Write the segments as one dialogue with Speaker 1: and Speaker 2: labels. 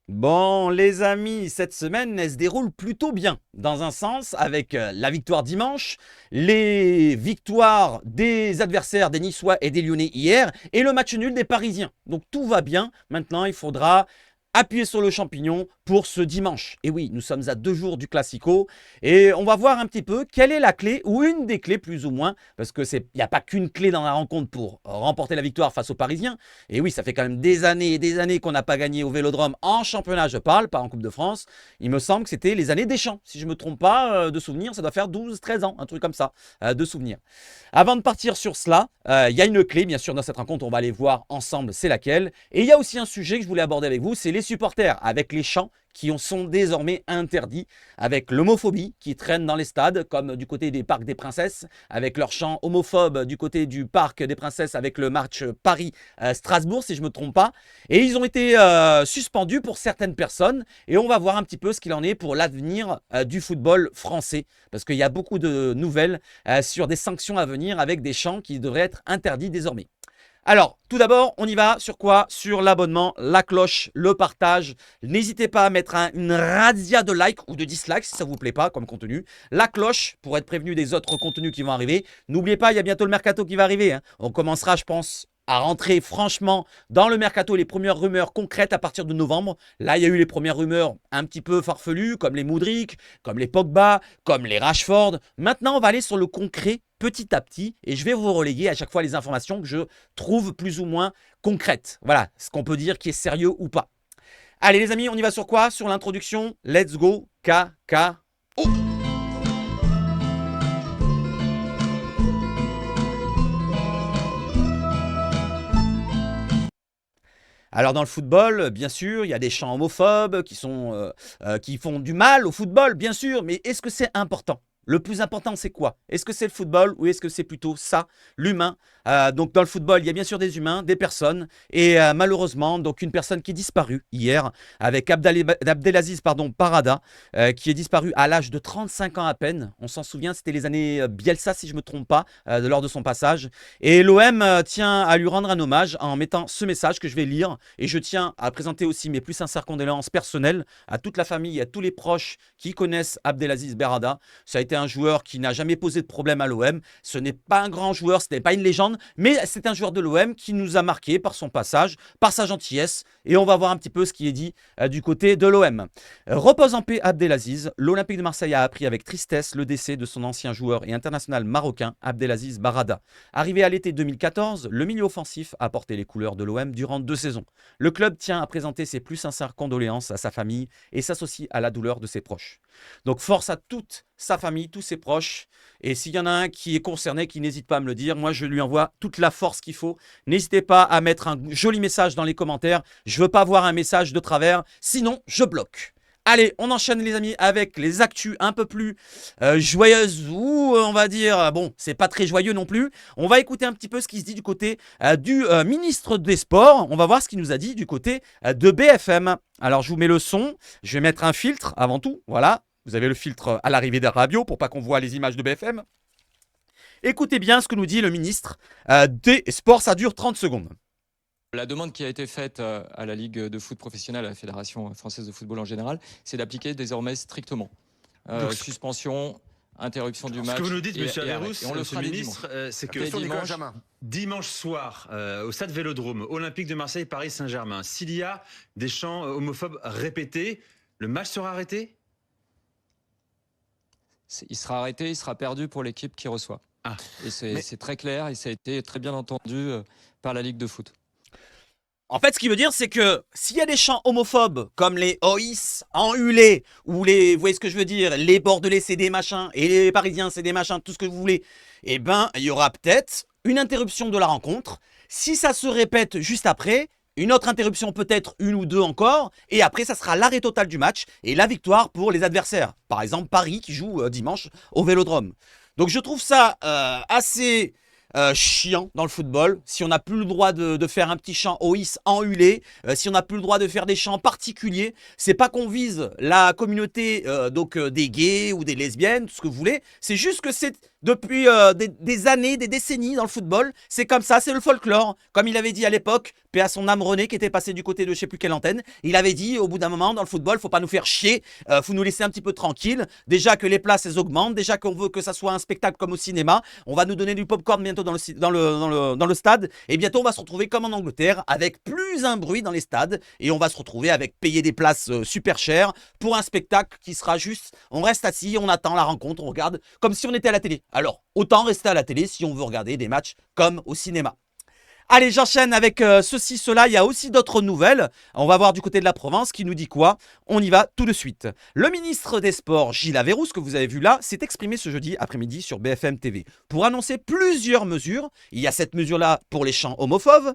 Speaker 1: Bon, les amis, cette semaine, elle se déroule plutôt bien. Dans un sens, avec la victoire dimanche, les victoires des adversaires des Niçois et des Lyonnais hier, et le match nul des Parisiens. Donc tout va bien. Maintenant, il faudra appuyer sur le champignon pour ce dimanche. Et oui, nous sommes à 2 jours du Classico et on va voir un petit peu quelle est la clé ou une des clés plus ou moins, parce que il n'y a pas qu'une clé dans la rencontre pour remporter la victoire face aux Parisiens. Et oui, ça fait quand même des années et des années qu'on n'a pas gagné au Vélodrome en championnat, je parle, pas en Coupe de France. Il me semble que c'était les années Deschamps, si je ne me trompe pas de souvenir, ça doit faire 12-13 ans, un truc comme ça, de souvenir. Avant de partir sur cela, il y a une clé, bien sûr, dans cette rencontre, on va aller voir ensemble c'est laquelle. Et il y a aussi un sujet que je voulais aborder avec vous, c'est les supporters, avec les chants qui sont désormais interdits, avec l'homophobie qui traîne dans les stades, comme du côté des parcs des Princesses, avec leurs chants homophobes du côté du parc des Princesses, avec le match Paris-Strasbourg, si je ne me trompe pas. Et ils ont été suspendus pour certaines personnes, et on va voir un petit peu ce qu'il en est pour l'avenir du football français, parce qu'il y a beaucoup de nouvelles sur des sanctions à venir avec des chants qui devraient être interdits désormais. Alors, tout d'abord, on y va sur quoi? Sur l'abonnement, la cloche, le partage. N'hésitez pas à mettre une razzia de likes ou de dislikes si ça ne vous plaît pas comme contenu. La cloche pour être prévenu des autres contenus qui vont arriver. N'oubliez pas, il y a bientôt le mercato qui va arriver. On commencera, je pense, à rentrer franchement dans le mercato, les premières rumeurs concrètes à partir de novembre. Là, il y a eu les premières rumeurs un petit peu farfelues, comme les Mudryk, comme les Pogba, comme les Rashford. Maintenant, on va aller sur le concret petit à petit et je vais vous reléguer à chaque fois les informations que je trouve plus ou moins concrètes. Voilà, ce qu'on peut dire qui est sérieux ou pas. Allez les amis, on y va sur quoi? Sur l'introduction. Let's go, KKO. Alors dans le football, bien sûr, il y a des chants homophobes qui font du mal au football, bien sûr, mais est-ce que c'est important? Le plus important, c'est quoi? Est-ce que c'est le football ou est-ce que c'est plutôt ça, l'humain? Donc dans le football, il y a bien sûr des humains, des personnes, et malheureusement, donc une personne qui est disparue hier, avec Abdelaziz Parada, qui est disparu à l'âge de 35 ans à peine. On s'en souvient, c'était les années Bielsa, si je ne me trompe pas, lors de son passage. Et l'OM tient à lui rendre un hommage en mettant ce message que je vais lire. Et je tiens à présenter aussi mes plus sincères condoléances personnelles à toute la famille et à tous les proches qui connaissent Abdelaziz Berrada. Ça a été un joueur qui n'a jamais posé de problème à l'OM. Ce n'est pas un grand joueur, ce n'est pas une légende, mais c'est un joueur de l'OM qui nous a marqué par son passage, par sa gentillesse. Et on va voir un petit peu ce qui est dit du côté de l'OM. Repose en paix Abdelaziz. L'Olympique de Marseille a appris avec tristesse le décès de son ancien joueur et international marocain Abdelaziz Barada. Arrivé à l'été 2014, le milieu offensif a porté les couleurs de l'OM durant 2 saisons. Le club tient à présenter ses plus sincères condoléances à sa famille et s'associe à la douleur de ses proches. Donc force à toute sa famille, tous ses proches. Et s'il y en a un qui est concerné, qui n'hésite pas à me le dire, moi je lui envoie toute la force qu'il faut. N'hésitez pas à mettre un joli message dans les commentaires. Je ne veux pas voir un message de travers, sinon je bloque. Allez, on enchaîne les amis avec les actus un peu plus joyeuses ou on va dire, bon, c'est pas très joyeux non plus. On va écouter un petit peu ce qui se dit du côté du ministre des Sports. On va voir ce qu'il nous a dit du côté de BFM. Alors je vous mets le son, je vais mettre un filtre avant tout, voilà. Vous avez le filtre à l'arrivée des radios pour pas qu'on voit les images de BFM. Écoutez bien ce que nous dit le ministre des Sports, ça dure 30 secondes.
Speaker 2: La demande qui a été faite à la Ligue de foot professionnelle, à la Fédération française de football en général, c'est d'appliquer désormais strictement. Suspension, interruption du match.
Speaker 3: Ce que vous nous dites, monsieur Averroux,
Speaker 2: monsieur le ministre,
Speaker 3: c'est que dimanche soir, au stade Vélodrome, Olympique de Marseille, Paris Saint-Germain, s'il y a des chants homophobes répétés, le match sera arrêté?
Speaker 2: Il sera arrêté, il sera perdu pour l'équipe qui reçoit. Ah. Et c'est très clair et ça a été très bien entendu par la Ligue de foot.
Speaker 1: En fait, ce qui veut dire, c'est que s'il y a des chants homophobes, comme les OIS, enhulés, ou les, vous voyez ce que je veux dire, les Bordelais, c'est des machins, et les Parisiens, c'est des machins, tout ce que vous voulez, eh ben, il y aura peut-être une interruption de la rencontre. Si ça se répète juste après, une autre interruption, peut-être une ou deux encore, et après, ça sera l'arrêt total du match et la victoire pour les adversaires. Par exemple, Paris qui joue dimanche au Vélodrome. Donc, je trouve ça assez chiant dans le football. Si on n'a plus le droit de faire un petit chant OIS enhulé, si on n'a plus le droit de faire des chants particuliers, c'est pas qu'on vise la communauté des gays ou des lesbiennes, tout ce que vous voulez, c'est juste que c'est depuis des années, des décennies dans le football. C'est comme ça, c'est le folklore. Comme il avait dit à l'époque, paix à son âme René, qui était passé du côté de je sais plus quelle antenne. Il avait dit, au bout d'un moment, dans le football, faut pas nous faire chier, faut nous laisser un petit peu tranquille. Déjà que les places, elles augmentent, déjà qu'on veut que ça soit un spectacle comme au cinéma. On va nous donner du popcorn bientôt dans le stade. Et bientôt, on va se retrouver comme en Angleterre, avec plus un bruit dans les stades. Et on va se retrouver avec payer des places super chères pour un spectacle qui sera juste, on reste assis, on attend la rencontre, on regarde comme si on était à la télé. Alors, autant rester à la télé si on veut regarder des matchs comme au cinéma. Allez, j'enchaîne avec ceci, cela. Il y a aussi d'autres nouvelles. On va voir du côté de la Provence qui nous dit quoi. On y va tout de suite. Le ministre des Sports, Gilles Averroux, que vous avez vu là, s'est exprimé ce jeudi après-midi sur BFM TV pour annoncer plusieurs mesures. Il y a cette mesure-là pour les chants homophobes,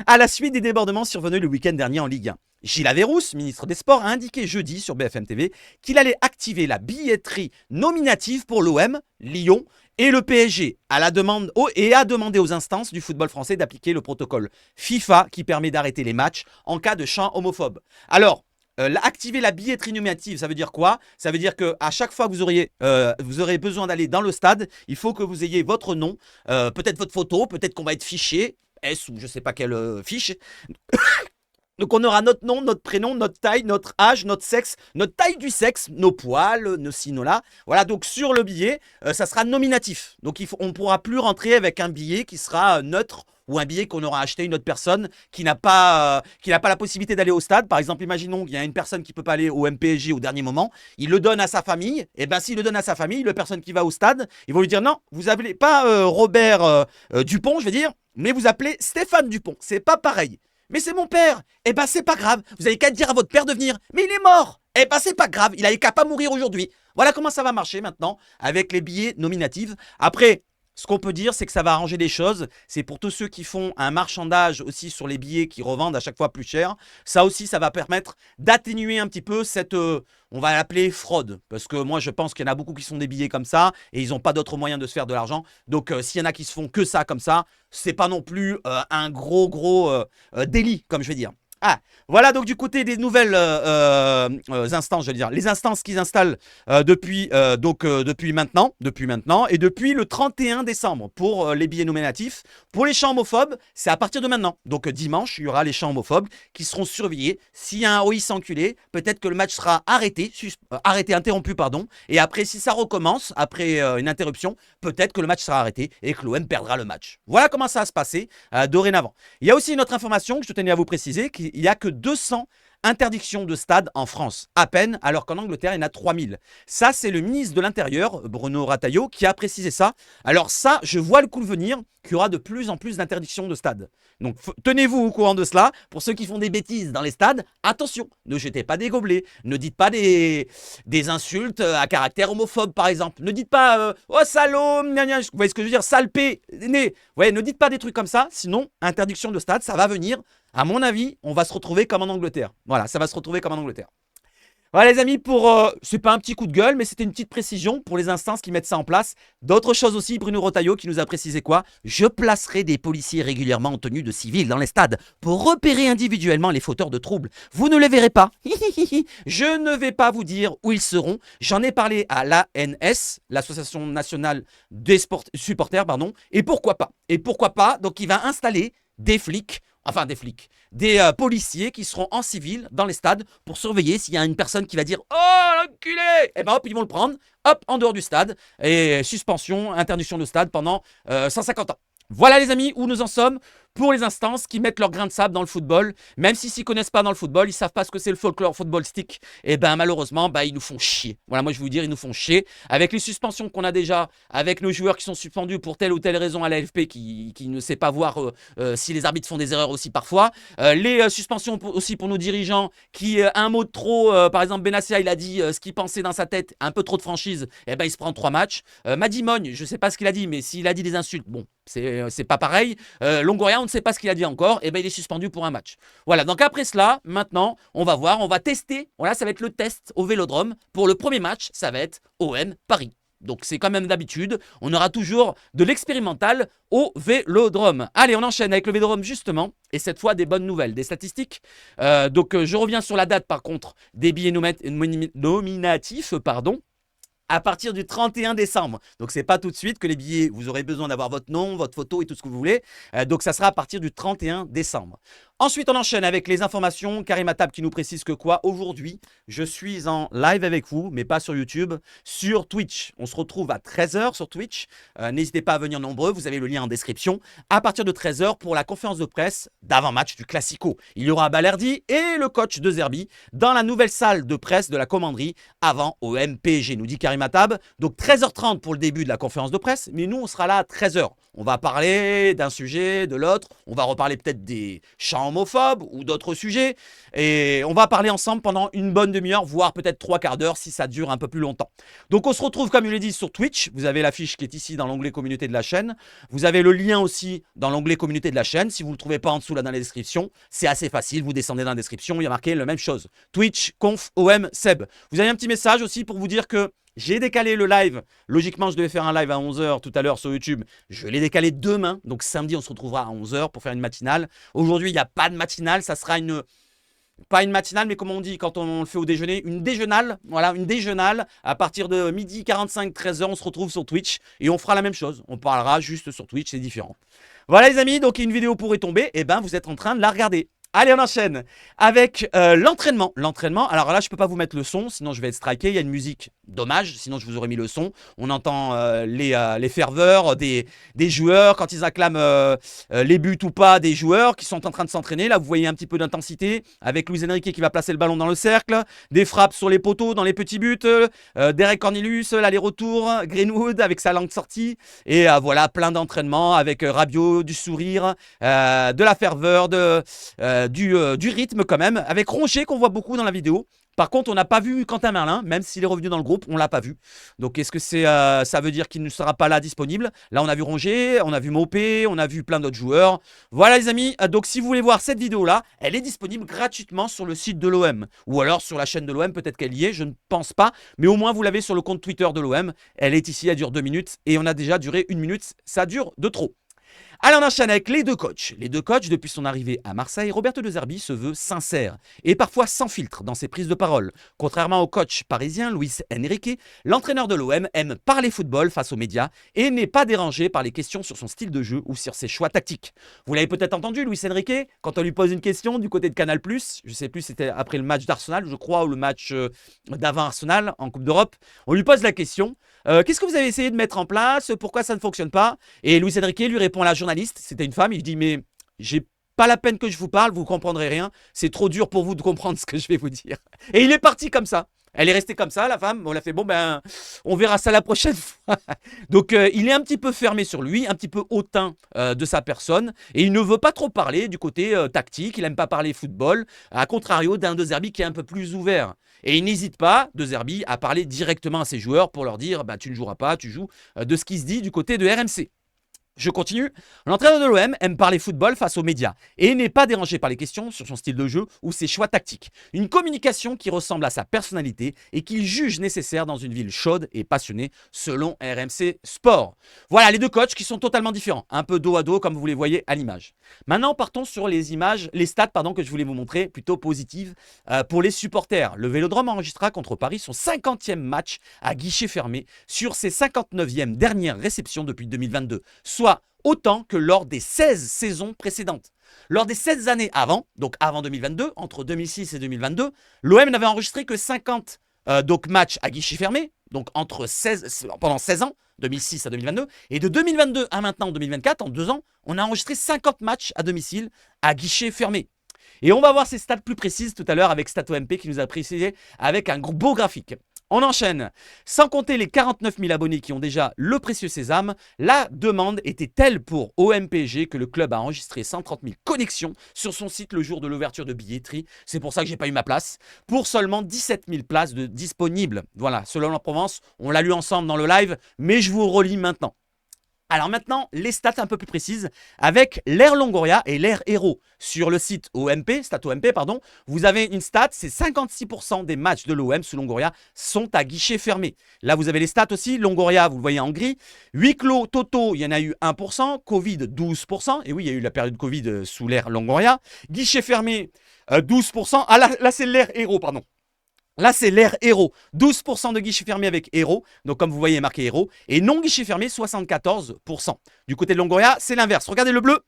Speaker 1: à la suite des débordements survenus le week-end dernier en Ligue 1. Gilles Averroux, ministre des Sports, a indiqué jeudi sur BFM TV qu'il allait activer la billetterie nominative pour l'OM, Lyon et le PSG a demandé aux instances du football français d'appliquer le protocole FIFA qui permet d'arrêter les matchs en cas de chant homophobe. Alors, activer la billetterie nominative, ça veut dire quoi? Ça veut dire qu'à chaque fois que vous aurez besoin d'aller dans le stade, il faut que vous ayez votre nom, peut-être votre photo, peut-être qu'on va être fiché, S ou je ne sais pas quelle fiche. Donc on aura notre nom, notre prénom, notre taille, notre âge, notre sexe, notre taille du sexe, nos poils, nos ci, nos là. Voilà, donc sur le billet, ça sera nominatif. Donc on ne pourra plus rentrer avec un billet qui sera neutre ou un billet qu'on aura acheté une autre personne qui n'a pas la possibilité d'aller au stade. Par exemple, imaginons qu'il y a une personne qui ne peut pas aller au MPSG au dernier moment, il le donne à sa famille. Et bien s'il le donne à sa famille, la personne qui va au stade, ils vont lui dire non, vous n'appelez pas Robert Dupont, je veux dire, mais vous appelez Stéphane Dupont. C'est pas pareil. Mais c'est mon père. Eh ben c'est pas grave. Vous avez qu'à dire à votre père de venir. Mais il est mort. Eh ben c'est pas grave. Il avait qu'à pas mourir aujourd'hui. Voilà comment ça va marcher maintenant avec les billets nominatifs. Après, ce qu'on peut dire, c'est que ça va arranger les choses. C'est pour tous ceux qui font un marchandage aussi sur les billets qui revendent à chaque fois plus cher. Ça aussi, ça va permettre d'atténuer un petit peu cette, on va l'appeler fraude. Parce que moi, je pense qu'il y en a beaucoup qui sont des billets comme ça et ils n'ont pas d'autre moyen de se faire de l'argent. Donc, s'il y en a qui se font que ça comme ça, c'est pas non plus un gros délit, comme je vais dire. Ah, voilà donc du côté des nouvelles instances, je veux dire, les instances qu'ils installent depuis maintenant et depuis le 31 décembre pour les billets nominatifs. Pour les chants homophobes, c'est à partir de maintenant. Donc dimanche, il y aura les chants homophobes qui seront surveillés. S'il y a un OIS enculé, peut-être que le match sera interrompu, pardon. Et après, si ça recommence, après une interruption, peut-être que le match sera arrêté et que l'OM perdra le match. Voilà comment ça va se passer dorénavant. Il y a aussi une autre information que je tenais à vous préciser, il n'y a que 200 interdictions de stade en France, à peine, alors qu'en Angleterre, il y en a 3000. Ça, c'est le ministre de l'Intérieur, Bruno Retailleau, qui a précisé ça. Alors ça, je vois le coup venir qu'il y aura de plus en plus d'interdictions de stade. Donc tenez-vous au courant de cela. Pour ceux qui font des bêtises dans les stades, attention, ne jetez pas des gobelets, ne dites pas des insultes à caractère homophobe, par exemple. Ne dites pas « Oh salaud, gna gna », vous voyez ce que je veux dire, sale P, né. Ouais, ne dites pas des trucs comme ça, sinon, interdiction de stade, ça va venir. À mon avis, on va se retrouver comme en Angleterre. Voilà, ça va se retrouver comme en Angleterre. Voilà les amis, c'est pas un petit coup de gueule, mais c'était une petite précision pour les instances qui mettent ça en place. D'autres choses aussi, Bruno Retailleau qui nous a précisé quoi? Je placerai des policiers régulièrement en tenue de civil dans les stades pour repérer individuellement les fauteurs de troubles. Vous ne les verrez pas. Je ne vais pas vous dire où ils seront. J'en ai parlé à l'ANS, l'Association nationale des supporters, pardon. Et pourquoi pas? Donc il va installer des policiers qui seront en civil dans les stades pour surveiller s'il y a une personne qui va dire « Oh, l'enculé !» Et ben hop, ils vont le prendre, hop, en dehors du stade, et suspension, interdiction de stade pendant 150 ans. Voilà les amis, où nous en sommes pour les instances qui mettent leur grain de sable dans le football. Même s'ils ne connaissent pas dans le football, ils ne savent pas ce que c'est le folklore footballistique. Et ben malheureusement, ils nous font chier. Voilà, moi je vais vous dire, ils nous font chier. Avec les suspensions qu'on a déjà, avec nos joueurs qui sont suspendus pour telle ou telle raison à la LFP qui ne sait pas voir si les arbitres font des erreurs aussi parfois. Les suspensions aussi pour nos dirigeants qui, un mot de trop, par exemple Benassia, il a dit ce qu'il pensait dans sa tête, un peu trop de franchise, et ben il se prend 3 matchs. Madimogne, je ne sais pas ce qu'il a dit, mais s'il a dit des insultes, bon, c'est pas pareil. Longoria, on ne sait pas ce qu'il a dit encore, et ben il est suspendu pour un match. Voilà, donc après cela, maintenant, on va voir, on va tester. Voilà, ça va être le test au Vélodrome. Pour le premier match, ça va être OM Paris. Donc c'est quand même d'habitude, on aura toujours de l'expérimental au Vélodrome. Allez, on enchaîne avec le Vélodrome justement, et cette fois des bonnes nouvelles, des statistiques. Je reviens sur la date par contre des billets nominatifs, pardon. à partir du 31 décembre. Donc, c'est pas tout de suite que les billets, vous aurez besoin d'avoir votre nom, votre photo et tout ce que vous voulez. Donc, ça sera à partir du 31 décembre. Ensuite, on enchaîne avec les informations. Karim Attab qui nous précise que quoi? Aujourd'hui, je suis en live avec vous, mais pas sur YouTube, sur Twitch. On se retrouve à 13 h sur Twitch. N'hésitez pas à venir nombreux, vous avez le lien en description. À partir de 13 h pour la conférence de presse d'avant-match du Classico. Il y aura Balerdi et le coach de Zerbi dans la nouvelle salle de presse de la commanderie avant au MPG, nous dit Karim Attab. Donc 13h30 pour le début de la conférence de presse, mais nous, on sera là à 13 h. On va parler d'un sujet, de l'autre. On va reparler peut-être des chants homophobes ou d'autres sujets. Et on va parler ensemble pendant une bonne demi-heure, voire peut-être 3/4 d'heure si ça dure un peu plus longtemps. Donc on se retrouve, comme je l'ai dit, sur Twitch. Vous avez l'affiche qui est ici dans l'onglet communauté de la chaîne. Vous avez le lien aussi dans l'onglet communauté de la chaîne. Si vous ne le trouvez pas en dessous là dans la description, c'est assez facile. Vous descendez dans la description, il y a marqué la même chose. Twitch, conf, OM, Seb. Vous avez un petit message aussi pour vous dire que j'ai décalé le live. Logiquement, je devais faire un live à 11 h tout à l'heure sur YouTube. Je l'ai décalé demain. Donc samedi, on se retrouvera à 11 h pour faire une matinale. Aujourd'hui, il n'y a pas de matinale. Ça sera pas une matinale, mais comme on dit quand on le fait au déjeuner, une déjeunale. Voilà, une déjeunale. À partir de 12h45, 13 h, on se retrouve sur Twitch et on fera la même chose. On parlera juste sur Twitch, c'est différent. Voilà les amis, donc une vidéo pourrait tomber. Et ben, vous êtes en train de la regarder. Allez, on enchaîne avec l'entraînement. L'entraînement, alors là, je ne peux pas vous mettre le son, sinon je vais être striké. Il y a une musique, dommage, sinon je vous aurais mis le son. On entend les ferveurs des joueurs quand ils acclament les buts ou pas des joueurs qui sont en train de s'entraîner. Là, vous voyez un petit peu d'intensité avec Luis Enrique qui va placer le ballon dans le cercle. Des frappes sur les poteaux, dans les petits buts. Derek Cornelius, l'aller-retour. Greenwood avec sa langue sortie. Et voilà, plein d'entraînements avec Rabiot, du sourire, de la ferveur, du rythme quand même, avec Roncher qu'on voit beaucoup dans la vidéo. Par contre, on n'a pas vu Quentin Merlin, même s'il est revenu dans le groupe, on ne l'a pas vu. Donc, est-ce que ça veut dire qu'il ne sera pas là disponible? Là, on a vu Roncher, on a vu Mopé, on a vu plein d'autres joueurs. Voilà les amis, donc si vous voulez voir cette vidéo-là, elle est disponible gratuitement sur le site de l'OM. Ou alors sur la chaîne de l'OM, peut-être qu'elle y est, je ne pense pas. Mais au moins, vous l'avez sur le compte Twitter de l'OM. Elle est ici, elle dure 2 minutes. Et on a déjà duré 1 minute, ça dure de trop. Allez, on enchaîne avec les deux coachs. Les deux coachs, depuis son arrivée à Marseille, Roberto De Zerbi se veut sincère et parfois sans filtre dans ses prises de parole. Contrairement au coach parisien Luis Enrique, l'entraîneur de l'OM aime parler football face aux médias et n'est pas dérangé par les questions sur son style de jeu ou sur ses choix tactiques. Vous l'avez peut-être entendu, Luis Enrique, quand on lui pose une question du côté de Canal+, je ne sais plus, c'était après le match d'Arsenal, je crois, ou le match d'avant Arsenal en Coupe d'Europe. On lui pose la question, qu'est-ce que vous avez essayé de mettre en place? Pourquoi ça ne fonctionne pas? Et Luis Enrique lui répond à la journaliste, c'était une femme, il dit mais j'ai pas la peine que je vous parle, vous comprendrez rien, c'est trop dur pour vous de comprendre ce que je vais vous dire. Et il est parti comme ça. Elle est restée comme ça, la femme. On l'a fait, bon ben, on verra ça la prochaine fois. Donc, il est un petit peu fermé sur lui, un petit peu hautain de sa personne. Et il ne veut pas trop parler du côté tactique. Il n'aime pas parler football. À contrario d'un De Zerbi qui est un peu plus ouvert. Et il n'hésite pas, De Zerbi, à parler directement à ses joueurs pour leur dire bah, tu ne joueras pas, tu joues de ce qui se dit du côté de RMC. Je continue. L'entraîneur de l'OM aime parler football face aux médias et n'est pas dérangé par les questions sur son style de jeu ou ses choix tactiques. Une communication qui ressemble à sa personnalité et qu'il juge nécessaire dans une ville chaude et passionnée selon RMC Sport. Voilà les deux coachs qui sont totalement différents, un peu dos à dos comme vous les voyez à l'image. Maintenant partons sur les stats que je voulais vous montrer, plutôt positives pour les supporters. Le Vélodrome enregistrera contre Paris son 50e match à guichet fermé sur ses 59e dernières réceptions depuis 2022, soit autant que lors des 16 saisons précédentes. Lors des 16 années avant, donc avant 2022, entre 2006 et 2022, l'OM n'avait enregistré que 50 matchs à guichet fermé, donc pendant 16 ans, 2006 à 2022, et de 2022 à maintenant, 2024, en 2 ans, on a enregistré 50 matchs à domicile à guichet fermé. Et on va voir ces stats plus précises tout à l'heure avec StatOMP qui nous a précisé avec un beau graphique. On enchaîne. Sans compter les 49 000 abonnés qui ont déjà le précieux sésame, la demande était telle pour OMPG que le club a enregistré 130 000 connexions sur son site le jour de l'ouverture de billetterie. C'est pour ça que j'ai pas eu ma place. Pour seulement 17 000 places disponibles. Voilà, selon la Provence, on l'a lu ensemble dans le live, mais je vous relis maintenant. Alors maintenant, les stats un peu plus précises avec l'Air Longoria et l'Air Hero. Sur le site StatOMP, vous avez une stat, c'est 56% des matchs de l'OM sous Longoria sont à guichet fermé. Là, vous avez les stats aussi. Longoria, vous le voyez en gris. Huis clos totaux, il y en a eu 1%. Covid, 12%. Et oui, il y a eu la période Covid sous l'Air Longoria. Guichet fermé, 12%. Ah là c'est l'Air Hero, pardon. Là, c'est l'ère héros. 12% de guichet fermé avec héros. Donc, comme vous voyez, marqué héros. Et non guichet fermé, 74%. Du côté de Longoria, c'est l'inverse. Regardez le bleu.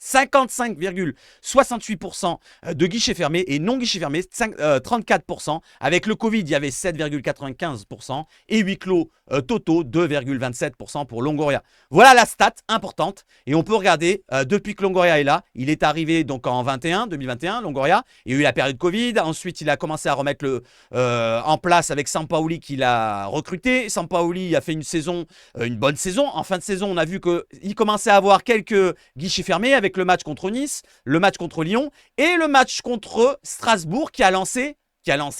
Speaker 1: 55,68% de guichets fermés et non guichets fermés, 34%. Avec le Covid, il y avait 7,95% et huis clos totaux, 2,27% pour Longoria. Voilà la stat importante. Et on peut regarder, depuis que Longoria est là, il est arrivé donc en 2021, Longoria. Il y a eu la période Covid. Ensuite, il a commencé à remettre en place avec Sampaoli qu'il a recruté. Sampaoli a fait une bonne saison. En fin de saison, on a vu qu'il commençait à avoir quelques guichets fermés avec le match contre Nice, le match contre Lyon et le match contre Strasbourg qui a lancé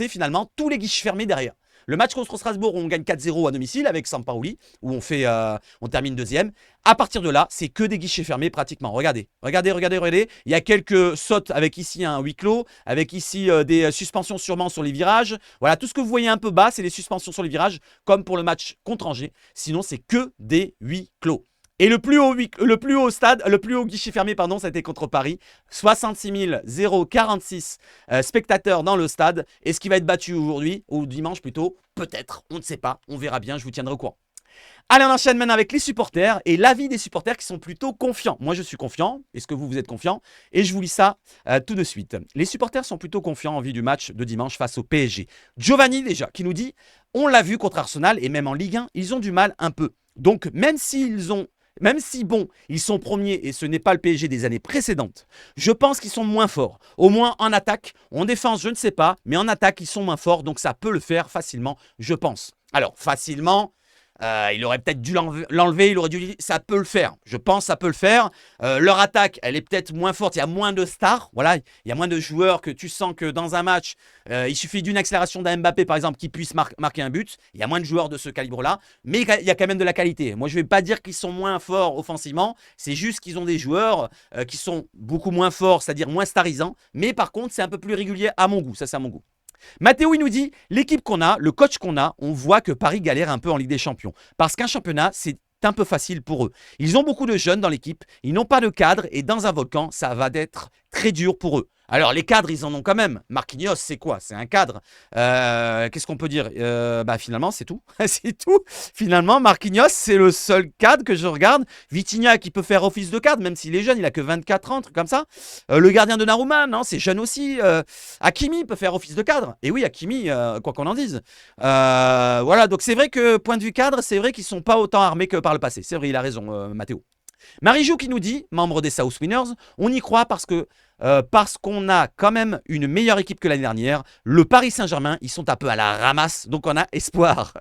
Speaker 1: finalement tous les guichets fermés derrière. Le match contre Strasbourg, où on gagne 4-0 à domicile avec Sampaoli, où on termine deuxième. À partir de là, c'est que des guichets fermés pratiquement. Regardez. Il y a quelques sautes avec ici un huis clos, avec ici des suspensions sûrement sur les virages. Voilà, tout ce que vous voyez un peu bas, c'est les suspensions sur les virages, comme pour le match contre Angers. Sinon, c'est que des huis clos. Et le plus haut guichet fermé, ça a été contre Paris. 66 046 spectateurs dans le stade. Est-ce qu'il va être battu aujourd'hui, ou dimanche plutôt? Peut-être, on ne sait pas. On verra bien, je vous tiendrai au courant. Allez, on enchaîne maintenant avec les supporters et l'avis des supporters qui sont plutôt confiants. Moi, je suis confiant. Est-ce que vous êtes confiant? Et je vous lis ça tout de suite. Les supporters sont plutôt confiants en vue du match de dimanche face au PSG. Giovanni, déjà, qui nous dit « On l'a vu contre Arsenal et même en Ligue 1, ils ont du mal un peu. Donc, même si ils sont premiers et ce n'est pas le PSG des années précédentes, je pense qu'ils sont moins forts. Au moins en attaque, en défense, je ne sais pas, mais en attaque, ils sont moins forts, donc ça peut le faire facilement, je pense. Alors, facilement, il aurait peut-être dû l'enlever, il aurait dû... Ça peut le faire, je pense que ça peut le faire. Leur attaque, elle est peut-être moins forte, il y a moins de stars, voilà, il y a moins de joueurs que tu sens que dans un match, il suffit d'une accélération d'un Mbappé, par exemple, qui puisse marquer un but. Il y a moins de joueurs de ce calibre-là, mais il y a quand même de la qualité. Moi, je ne vais pas dire qu'ils sont moins forts offensivement, c'est juste qu'ils ont des joueurs qui sont beaucoup moins forts, c'est-à-dire moins starisants, mais par contre, c'est un peu plus régulier à mon goût, ça c'est à mon goût. Mathéo, il nous dit, l'équipe qu'on a, le coach qu'on a, on voit que Paris galère un peu en Ligue des Champions. Parce qu'un championnat, c'est un peu facile pour eux. Ils ont beaucoup de jeunes dans l'équipe, ils n'ont pas de cadre et dans un volcan, ça va être très dur pour eux. Alors, les cadres, ils en ont quand même. Marquinhos, c'est quoi? C'est un cadre. Qu'est-ce qu'on peut dire? Finalement, c'est tout. C'est tout. Finalement, Marquinhos, c'est le seul cadre que je regarde. Vitinha, qui peut faire office de cadre, même s'il est jeune, il a que 24 ans, un truc comme ça. Le gardien de Naruma, non, c'est jeune aussi. Hakimi peut faire office de cadre. Et oui, Hakimi, quoi qu'on en dise. Voilà, donc c'est vrai que, point de vue cadre, c'est vrai qu'ils ne sont pas autant armés que par le passé. C'est vrai, il a raison, Mathéo. Marie-Jo qui nous dit, membre des South Winners, on y croit parce qu'on a quand même une meilleure équipe que l'année dernière. Le Paris Saint-Germain, ils sont un peu à la ramasse, donc on a espoir.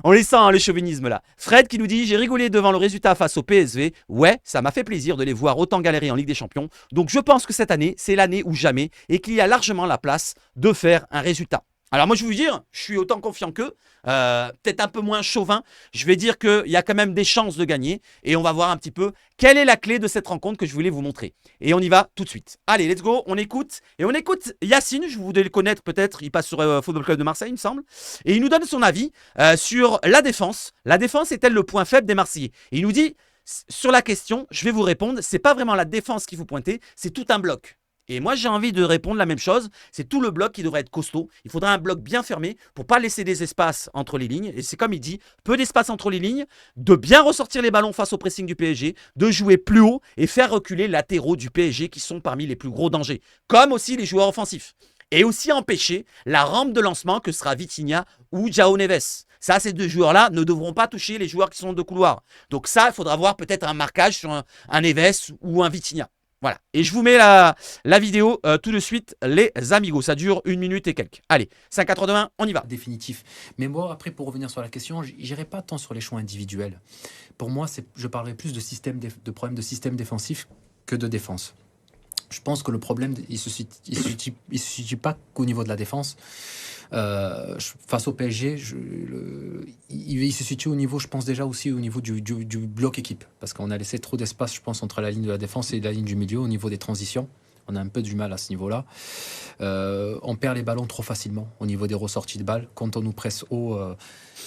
Speaker 1: On les sent, hein, le chauvinisme là. Fred qui nous dit, j'ai rigolé devant le résultat face au PSV. Ouais, ça m'a fait plaisir de les voir autant galérer en Ligue des Champions. Donc je pense que cette année, c'est l'année ou jamais et qu'il y a largement la place de faire un résultat. Alors moi je vais vous dire, je suis autant confiant qu'eux, peut-être un peu moins chauvin. Je vais dire qu'il y a quand même des chances de gagner et on va voir un petit peu quelle est la clé de cette rencontre que je voulais vous montrer. Et on y va tout de suite. Allez, let's go, on écoute. Et on écoute Yacine, je vous devez le connaître peut-être, il passe sur Football Club de Marseille il me semble. Et il nous donne son avis sur la défense. La défense est-elle le point faible des Marseillais? Et il nous dit, sur la question, je vais vous répondre, c'est pas vraiment la défense qu'il faut pointer, c'est tout un bloc. Et moi, j'ai envie de répondre la même chose. C'est tout le bloc qui devrait être costaud. Il faudra un bloc bien fermé pour ne pas laisser des espaces entre les lignes. Et c'est comme il dit, peu d'espace entre les lignes, de bien ressortir les ballons face au pressing du PSG, de jouer plus haut et faire reculer les latéraux du PSG qui sont parmi les plus gros dangers. Comme aussi les joueurs offensifs. Et aussi empêcher la rampe de lancement que sera Vitinha ou João Neves. Ça, ces deux joueurs-là ne devront pas toucher les joueurs qui sont de couloir. Donc ça, il faudra voir peut-être un marquage sur un Neves ou un Vitinha. Voilà, et je vous mets la vidéo tout de suite, les amigos. Ça dure 1 minute et quelques. Allez, 5-4-2-1, on y va.
Speaker 4: Définitif. Mais moi, après, pour revenir sur la question, j'irai pas tant sur les choix individuels. Pour moi, je parlerai plus de problème de système défensif que de défense. Je pense que le problème, il se situe pas qu'au niveau de la défense. Face au PSG, il se situe au niveau, je pense déjà aussi au niveau du bloc équipe, parce qu'on a laissé trop d'espace, je pense, entre la ligne de la défense et la ligne du milieu au niveau des transitions. On a un peu du mal à ce niveau-là. On perd les ballons trop facilement au niveau des ressorties de balles. Quand on nous presse haut,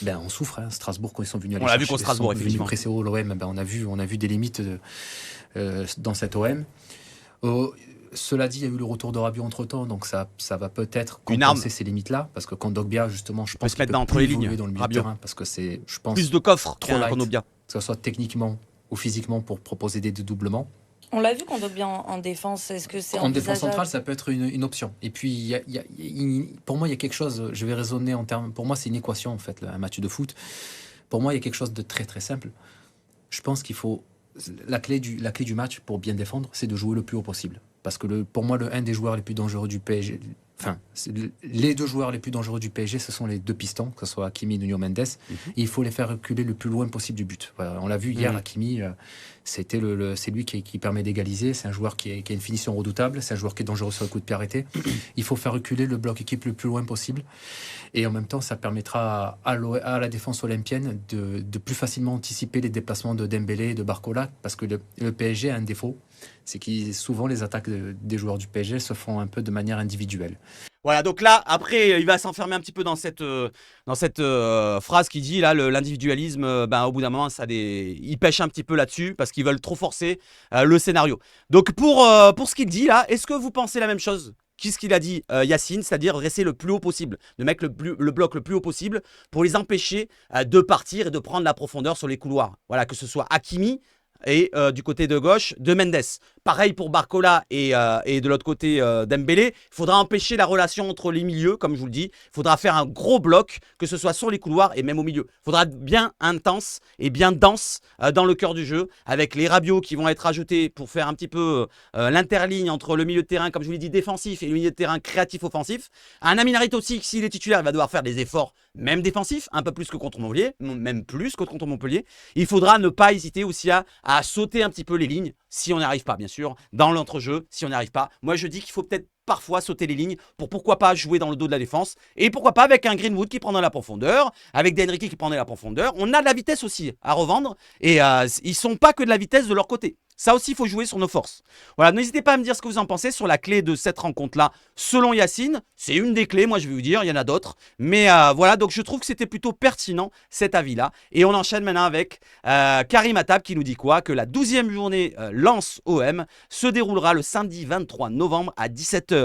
Speaker 4: on souffre. Hein. Strasbourg, quand ils sont venus
Speaker 1: on l'a vu contre Strasbourg, effectivement.
Speaker 4: Venus presser haut l'OM, on a vu des limites dans cette OM. Cela dit, il y a eu le retour de Rabiot entre-temps, donc ça va peut-être
Speaker 1: Une arme.
Speaker 4: compenser ces limites-là, parce que Kondogbia, justement, je pense
Speaker 1: se
Speaker 4: qu'il
Speaker 1: mettre
Speaker 4: peut
Speaker 1: entre
Speaker 4: plus
Speaker 1: les lignes,
Speaker 4: évoluer dans le milieu de
Speaker 1: Rabiot.
Speaker 4: terrain, parce que c'est, je pense,
Speaker 1: Plus de coffres
Speaker 4: trop
Speaker 1: qu'un
Speaker 4: light,
Speaker 1: Kondogbia.
Speaker 4: que ce soit techniquement ou physiquement pour proposer des dédoublements.
Speaker 5: On l'a vu Kondogbia en défense. Est-ce que c'est
Speaker 4: En défense
Speaker 5: envisageable?
Speaker 4: centrale, ça peut être une option. Et puis, pour moi, il y a quelque chose, je vais raisonner en termes, pour moi, c'est une équation, en fait, un match de foot. Pour moi, il y a quelque chose de très, très simple. Je pense qu'il faut... La clé du match pour bien défendre, c'est de jouer le plus haut possible. Parce que pour moi, un des joueurs les plus dangereux du PSG... Enfin, les deux joueurs les plus dangereux du PSG, ce sont les deux pistons, que ce soit Hakimi et Nuno Mendes. Et il faut les faire reculer le plus loin possible du but. Voilà, on l'a vu hier, Hakimi, c'est lui qui permet d'égaliser. C'est un joueur qui a une finition redoutable. C'est un joueur qui est dangereux sur le coup de pied arrêté. Il faut faire reculer le bloc équipe le plus loin possible. Et en même temps, ça permettra à la défense olympienne de plus facilement anticiper les déplacements de Dembélé et de Barcola. Parce que le PSG a un défaut, c'est que souvent les attaques des joueurs du PSG se font un peu de manière individuelle.
Speaker 1: Voilà, donc là, après, il va s'enfermer un petit peu dans cette phrase qui dit, là, l'individualisme, au bout d'un moment, il pêche un petit peu là-dessus parce qu'ils veulent trop forcer le scénario. Donc, pour ce qu'il dit là, est-ce que vous pensez la même chose qu'est-ce qu'il a dit Yacine, c'est-à-dire rester le plus haut possible, de mettre le bloc le plus haut possible pour les empêcher de partir et de prendre la profondeur sur les couloirs. Voilà, que ce soit Hakimi et du côté de gauche de Mendes. Pareil pour Barcola et de l'autre côté Dembélé. Il faudra empêcher la relation entre les milieux, comme je vous le dis. Il faudra faire un gros bloc, que ce soit sur les couloirs et même au milieu. Il faudra être bien intense et bien dense dans le cœur du jeu, avec les Rabiot qui vont être ajoutés pour faire un petit peu l'interligne entre le milieu de terrain, comme je vous l'ai dit, défensif et le milieu de terrain créatif-offensif. Un Amin Harit aussi, s'il est titulaire, il va devoir faire des efforts, même défensifs, un peu plus que contre Montpellier, même plus que contre Montpellier. Il faudra ne pas hésiter aussi à sauter un petit peu les lignes, si on n'y arrive pas, bien sûr, dans l'entrejeu, si on n'y arrive pas. Moi, je dis qu'il faut peut-être parfois sauter les lignes pour pourquoi pas jouer dans le dos de la défense et pourquoi pas avec un Greenwood qui prendrait la profondeur, avec des Henrique qui prendrait la profondeur. On a de la vitesse aussi à revendre et ils sont pas que de la vitesse de leur côté. Ça aussi, il faut jouer sur nos forces. Voilà, n'hésitez pas à me dire ce que vous en pensez sur la clé de cette rencontre-là. Selon Yacine, c'est une des clés, moi je vais vous dire, il y en a d'autres. Mais voilà, donc je trouve que c'était plutôt pertinent cet avis-là. Et on enchaîne maintenant avec Karim Attab qui nous dit quoi? Que la 12e journée Lens-OM se déroulera le samedi 23 novembre à 17h.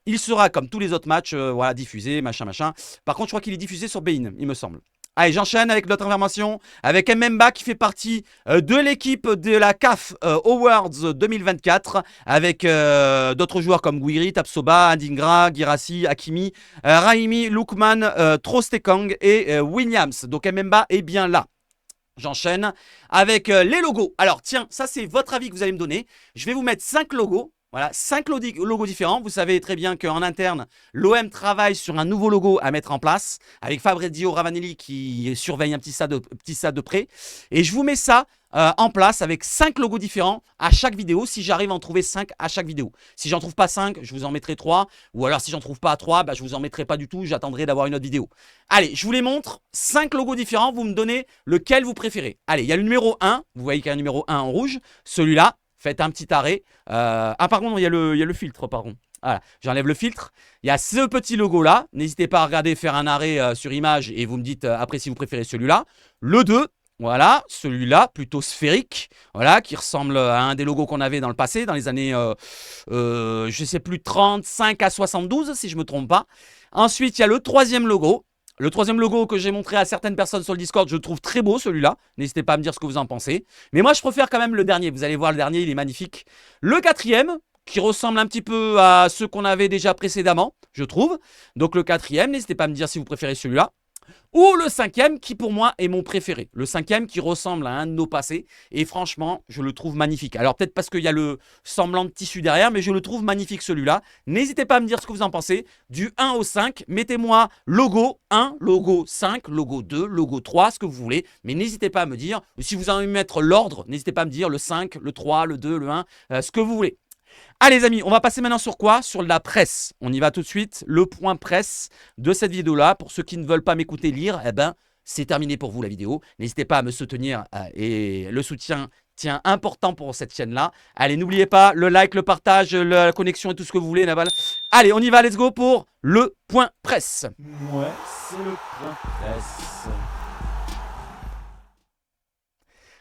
Speaker 1: Il sera, comme tous les autres matchs, diffusé, machin. Par contre, je crois qu'il est diffusé sur Bein, il me semble. Allez, j'enchaîne avec notre information, avec Mbemba qui fait partie de l'équipe de la CAF Awards 2024, avec d'autres joueurs comme Guiri, Tapsoba, Adingra, Guirassy, Hakimi, Raimi, Lookman, Trostekong et Williams. Donc Mbemba est bien là. J'enchaîne avec les logos. Alors tiens, ça c'est votre avis que vous allez me donner. Je vais vous mettre 5 logos. Voilà, 5 logos différents. Vous savez très bien qu'en interne, l'OM travaille sur un nouveau logo à mettre en place avec Fabrizio Ravanelli qui surveille un petit ça de près. Et je vous mets ça en place avec 5 logos différents à chaque vidéo si j'arrive à en trouver 5 à chaque vidéo. Si j'en trouve pas 5, je vous en mettrai 3. Ou alors si j'en trouve pas 3, je vous en mettrai pas du tout. J'attendrai d'avoir une autre vidéo. Allez, je vous les montre. 5 logos différents. Vous me donnez lequel vous préférez. Allez, il y a le numéro 1. Vous voyez qu'il y a un numéro 1 en rouge. Celui-là. Faites un petit arrêt. Par contre, il y a le filtre, par contre. Voilà, j'enlève le filtre. Il y a ce petit logo-là. N'hésitez pas à regarder, faire un arrêt sur image et vous me dites après si vous préférez celui-là. Le 2, voilà, celui-là, plutôt sphérique. Voilà, qui ressemble à un des logos qu'on avait dans le passé, dans les années, je ne sais plus, 35 à 72, si je ne me trompe pas. Ensuite, il y a le 3e logo. Le 3e logo que j'ai montré à certaines personnes sur le Discord, je le trouve très beau celui-là. N'hésitez pas à me dire ce que vous en pensez. Mais moi, je préfère quand même le dernier. Vous allez voir le dernier, il est magnifique. Le 4e, qui ressemble un petit peu à ceux qu'on avait déjà précédemment, je trouve. Donc le 4e, n'hésitez pas à me dire si vous préférez celui-là. Ou le 5e qui pour moi est mon préféré. Le 5e qui ressemble à un de nos passés. Et franchement, je le trouve magnifique. Alors peut-être parce qu'il y a le semblant de tissu derrière, mais je le trouve magnifique celui-là. N'hésitez pas à me dire ce que vous en pensez. Du 1 au 5, mettez-moi logo 1, logo 5, logo 2, logo 3, ce que vous voulez. Mais n'hésitez pas à me dire, si vous avez envie de mettre l'ordre, n'hésitez pas à me dire le 5, le 3, le 2, le 1, ce que vous voulez. Allez les amis, on va passer maintenant sur quoi? Sur la presse. On y va tout de suite. Le point presse de cette vidéo-là. Pour ceux qui ne veulent pas m'écouter lire, c'est terminé pour vous la vidéo. N'hésitez pas à me soutenir et le soutien tient important pour cette chaîne-là. Allez, n'oubliez pas le like, le partage, la connexion et tout ce que vous voulez, Naval. Allez, on y va, let's go pour le point presse.
Speaker 6: Ouais, c'est le point presse.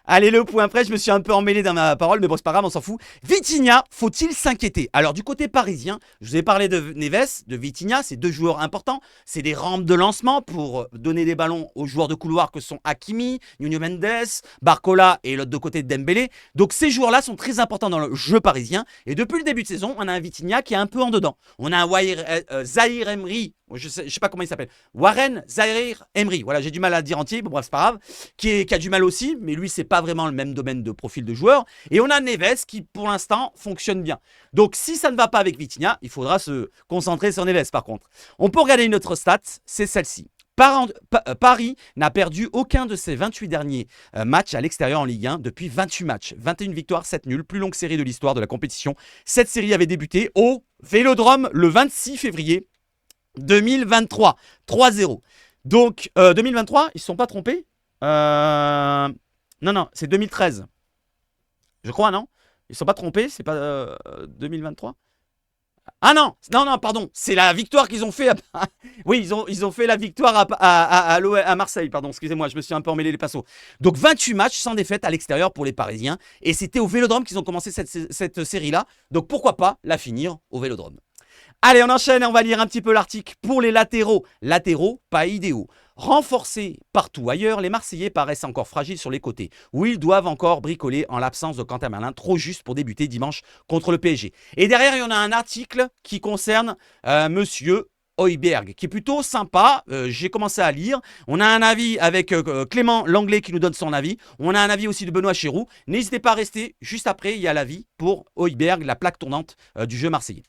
Speaker 1: Allez, le point près, je me suis un peu emmêlé dans ma parole, mais bon, c'est pas grave, on s'en fout. Vitinha, faut-il s'inquiéter? Alors, du côté parisien, je vous ai parlé de Neves, de Vitinha, c'est deux joueurs importants. C'est des rampes de lancement pour donner des ballons aux joueurs de couloir que sont Hakimi, Nuno Mendes, Barcola et l'autre de côté Dembélé. Donc, ces joueurs-là sont très importants dans le jeu parisien. Et depuis le début de saison, on a un Vitinha qui est un peu en dedans. On a un Zahir Emery, je sais pas comment il s'appelle, Warren Zahir Emery. Voilà, j'ai du mal à le dire entier, bon bref, c'est pas grave. Qui a du mal aussi, mais lui, c'est pas vraiment le même domaine de profil de joueur. Et on a Neves qui, pour l'instant, fonctionne bien. Donc, si ça ne va pas avec Vitinha, il faudra se concentrer sur Neves, par contre. On peut regarder une autre stat, c'est celle-ci. Paris n'a perdu aucun de ses 28 derniers matchs à l'extérieur en Ligue 1 depuis 28 matchs. 21 victoires, 7 nuls, plus longue série de l'histoire de la compétition. Cette série avait débuté au Vélodrome le 26 février 2023. 3-0. Donc, 2023, ils ne se sont pas trompés. Non, c'est 2013. Je crois, non? Ils ne sont pas trompés, c'est pas 2023? Ah non, pardon, c'est la victoire qu'ils ont fait. Oui, ils ont fait la victoire à Marseille, pardon, excusez-moi, je me suis un peu emmêlé les pinceaux. Donc 28 matchs sans défaite à l'extérieur pour les Parisiens. Et c'était au Vélodrome qu'ils ont commencé cette série-là. Donc pourquoi pas la finir au Vélodrome. Allez, on enchaîne et on va lire un petit peu l'article. Pour les latéraux, pas idéaux. Renforcés partout ailleurs, les Marseillais paraissent encore fragiles sur les côtés, où ils doivent encore bricoler en l'absence de Quentin Merlin, trop juste pour débuter dimanche contre le PSG. Et derrière, il y en a un article qui concerne Monsieur Højbjerg, qui est plutôt sympa. J'ai commencé à lire. On a un avis avec Clément Langlais qui nous donne son avis. On a un avis aussi de Benoît Chéroux. N'hésitez pas à rester. Juste après, il y a l'avis pour Højbjerg, la plaque tournante du jeu marseillais.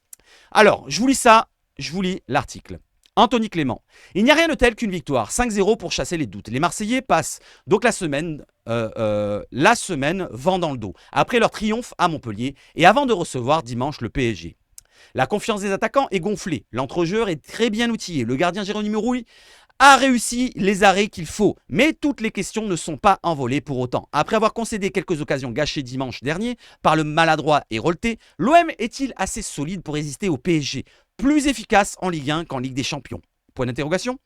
Speaker 1: Alors, je vous lis ça. Je vous lis l'article. Anthony Clément. Il n'y a rien de tel qu'une victoire. 5-0 pour chasser les doutes. Les Marseillais passent donc la semaine vent dans le dos. Après leur triomphe à Montpellier et avant de recevoir dimanche le PSG. La confiance des attaquants est gonflée. L'entrejeu est très bien outillé. Le gardien Jérôme Rouille a réussi les arrêts qu'il faut. Mais toutes les questions ne sont pas envolées pour autant. Après avoir concédé quelques occasions gâchées dimanche dernier par le maladroit Hérolté, l'OM est-il assez solide pour résister au PSG? Plus efficace en Ligue 1 qu'en Ligue des Champions? Point d'interrogation.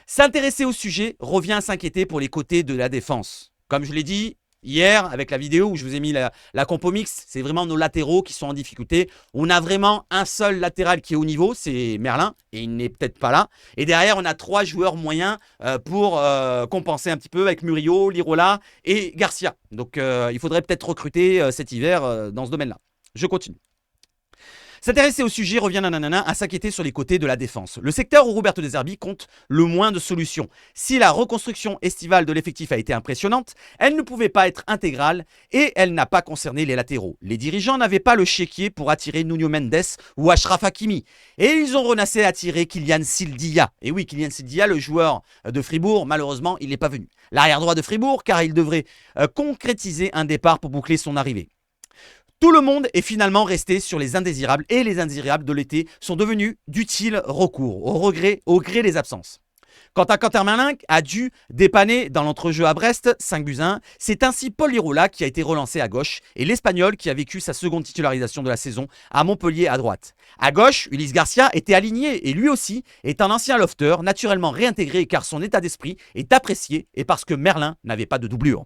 Speaker 1: S'intéresser au sujet revient à s'inquiéter pour les côtés de la défense. Comme je l'ai dit hier avec la vidéo où je vous ai mis la compo mix, c'est vraiment nos latéraux qui sont en difficulté. On a vraiment un seul latéral qui est au niveau, c'est Merlin, et il n'est peut-être pas là. Et derrière, on a 3 joueurs moyens pour compenser un petit peu avec Murillo, Lirola et Garcia. Donc il faudrait peut-être recruter cet hiver dans ce domaine-là. Je continue. S'intéresser au sujet revient à s'inquiéter sur les côtés de la défense. Le secteur où Roberto De Zerbi compte le moins de solutions. Si la reconstruction estivale de l'effectif a été impressionnante, elle ne pouvait pas être intégrale et elle n'a pas concerné les latéraux. Les dirigeants n'avaient pas le chéquier pour attirer Nuno Mendes ou Achraf Hakimi. Et ils ont renoncé à attirer Kylian Sildia. Et oui, Kylian Sildia, le joueur de Fribourg, malheureusement, il n'est pas venu. L'arrière droit de Fribourg, car il devrait concrétiser un départ pour boucler son arrivée. Tout le monde est finalement resté sur les indésirables et les indésirables de l'été sont devenus d'utiles recours, au gré des absences. Quant à Quentin Merlin, a dû dépanner dans l'entrejeu à Brest, 5-1. C'est ainsi Paul Lirola qui a été relancé à gauche et l'Espagnol qui a vécu sa seconde titularisation de la saison à Montpellier à droite. À gauche, Ulysse Garcia était aligné et lui aussi est un ancien lofter, naturellement réintégré car son état d'esprit est apprécié et parce que Merlin n'avait pas de doublure.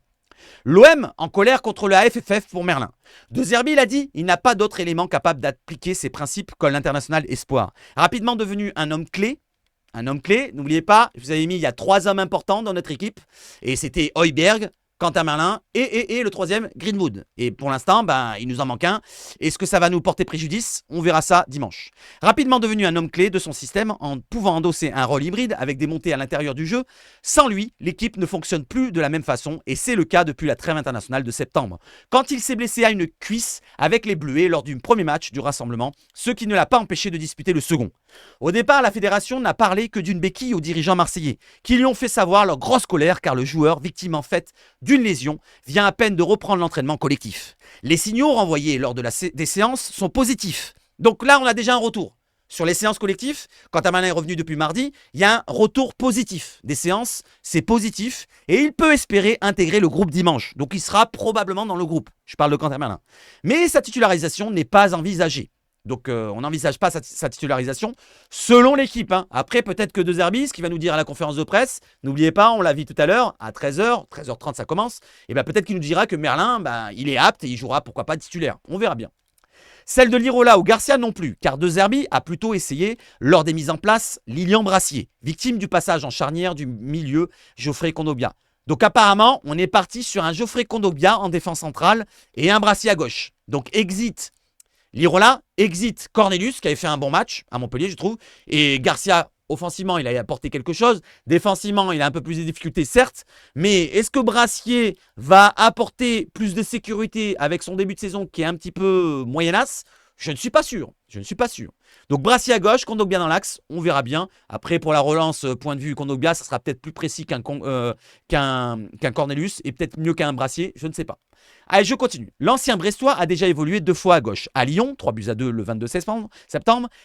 Speaker 1: L'OM en colère contre le AFFF pour Merlin. De Zerbi l'a dit, il n'a pas d'autre élément capable d'appliquer ses principes que l'international espoir. Rapidement devenu un homme clé, n'oubliez pas, je vous avais mis il y a 3 hommes importants dans notre équipe, et c'était Højbjerg, Quentin Merlin et le troisième, Greenwood. Et pour l'instant, il nous en manque un. Est-ce que ça va nous porter préjudice? On verra ça dimanche. Rapidement devenu un homme clé de son système en pouvant endosser un rôle hybride avec des montées à l'intérieur du jeu, sans lui, l'équipe ne fonctionne plus de la même façon et c'est le cas depuis la trêve internationale de septembre. Quand il s'est blessé à une cuisse avec les Bleuets lors du premier match du rassemblement, ce qui ne l'a pas empêché de disputer le second. Au départ, la fédération n'a parlé que d'une béquille aux dirigeants marseillais, qui lui ont fait savoir leur grosse colère car le joueur, victime en fait d'une lésion, vient à peine de reprendre l'entraînement collectif. Les signaux renvoyés lors des séances sont positifs. Donc là, on a déjà un retour. Sur les séances collectives, quand Merlin est revenu depuis mardi, il y a un retour positif. Des séances, c'est positif et il peut espérer intégrer le groupe dimanche. Donc il sera probablement dans le groupe. Je parle de Quentin Merlin. Mais sa titularisation n'est pas envisagée. Donc, on n'envisage pas sa titularisation selon l'équipe. Hein. Après, peut-être que De Zerbi, ce qu'il va nous dire à la conférence de presse, n'oubliez pas, on l'a vu tout à l'heure, à 13h, 13h30 ça commence, et ben peut-être qu'il nous dira que Merlin, il est apte et il jouera, pourquoi pas, titulaire. On verra bien. Celle de Lirola ou Garcia non plus, car De Zerbi a plutôt essayé, lors des mises en place, Lilian Brassier, victime du passage en charnière du milieu Geoffrey Kondogbia. Donc apparemment, on est parti sur un Geoffrey Kondogbia en défense centrale et un Brassier à gauche. Donc exit Lirola, exit Cornelius, qui avait fait un bon match à Montpellier, je trouve. Et Garcia, offensivement, il a apporté quelque chose. Défensivement, il a un peu plus de difficultés, certes. Mais est-ce que Brassier va apporter plus de sécurité avec son début de saison qui est un petit peu moyenasse? Je ne suis pas sûr. Je ne suis pas sûr. Donc Brassier à gauche, Kondogbia dans l'axe, on verra bien. Après, pour la relance, point de vue Kondogbia, ça sera peut-être plus précis qu'un Cornelius et peut-être mieux qu'un Brassier, je ne sais pas. Allez, je continue. L'ancien Brestois a déjà évolué 2 fois à gauche. À Lyon, 3-2 le 22 septembre,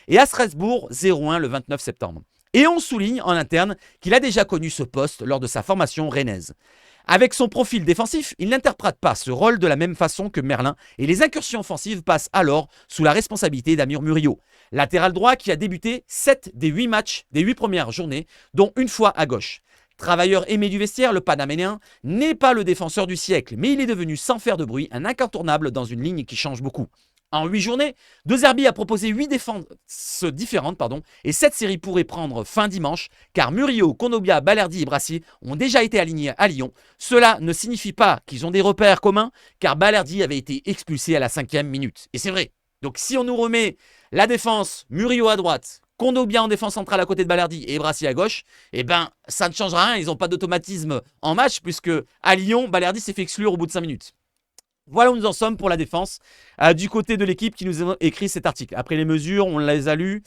Speaker 1: et à Strasbourg, 0-1 le 29 septembre. Et on souligne en interne qu'il a déjà connu ce poste lors de sa formation rennaise. Avec son profil défensif, il n'interprète pas ce rôle de la même façon que Merlin et les incursions offensives passent alors sous la responsabilité d'Amir Murillo, latéral droit qui a débuté 7 des 8 matchs des 8 premières journées, dont une fois à gauche. Travailleur aimé du vestiaire, le Panaménéen n'est pas le défenseur du siècle, mais il est devenu sans faire de bruit un incontournable dans une ligne qui change beaucoup. En 8 journées, De Zerbi a proposé 8 défenses différentes et cette série pourrait prendre fin dimanche car Murillo, Kondogbia, Balerdi et Brassier ont déjà été alignés à Lyon. Cela ne signifie pas qu'ils ont des repères communs car Balerdi avait été expulsé à la 5e minute. Et c'est vrai. Donc si on nous remet la défense, Murillo à droite, Kondogbia en défense centrale à côté de Balerdi et Brassier à gauche, eh ben ça ne changera rien. Ils n'ont pas d'automatisme en match puisque à Lyon, Balerdi s'est fait exclure au bout de 5 minutes. Voilà où nous en sommes pour la défense du côté de l'équipe qui nous a écrit cet article. Après les mesures, on les a lues.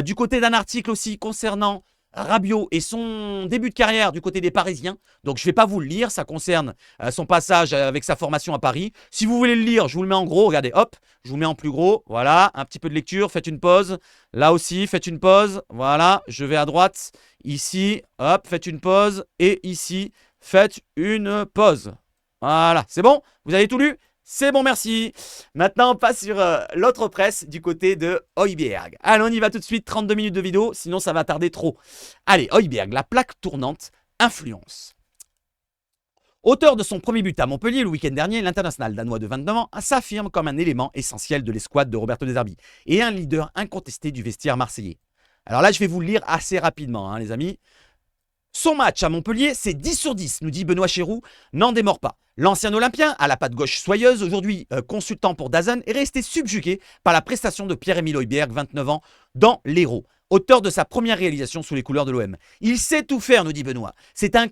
Speaker 1: Du côté d'un article aussi concernant Rabiot et son début de carrière du côté des Parisiens. Donc je ne vais pas vous le lire, ça concerne son passage avec sa formation à Paris. Si vous voulez le lire, je vous le mets en gros. Regardez, hop, je vous le mets en plus gros. Voilà, un petit peu de lecture, faites une pause. Là aussi, faites une pause. Voilà, je vais à droite. Ici, hop, faites une pause. Et ici, faites une pause. Voilà, c'est bon? Vous avez tout lu? C'est bon, merci. Maintenant, on passe sur l'autre presse du côté de Højbjerg. Allez, on y va tout de suite. 32 minutes de vidéo, sinon ça va tarder trop. Allez, Højbjerg, la plaque tournante, influence. Auteur de son premier but à Montpellier le week-end dernier, l'international danois de 29 ans s'affirme comme un élément essentiel de l'escouade de Roberto De Zerbi et un leader incontesté du vestiaire marseillais. Alors là, je vais vous le lire assez rapidement, les amis. Son match à Montpellier, c'est 10 sur 10, nous dit Benoît Chéroux, n'en démord pas. L'ancien Olympien, à la patte gauche soyeuse, aujourd'hui consultant pour DAZN, est resté subjugué par la prestation de Pierre-Emile Højbjerg, 29 ans, dans l'Hérault, auteur de sa première réalisation sous les couleurs de l'OM. Il sait tout faire, nous dit Benoît. C'est un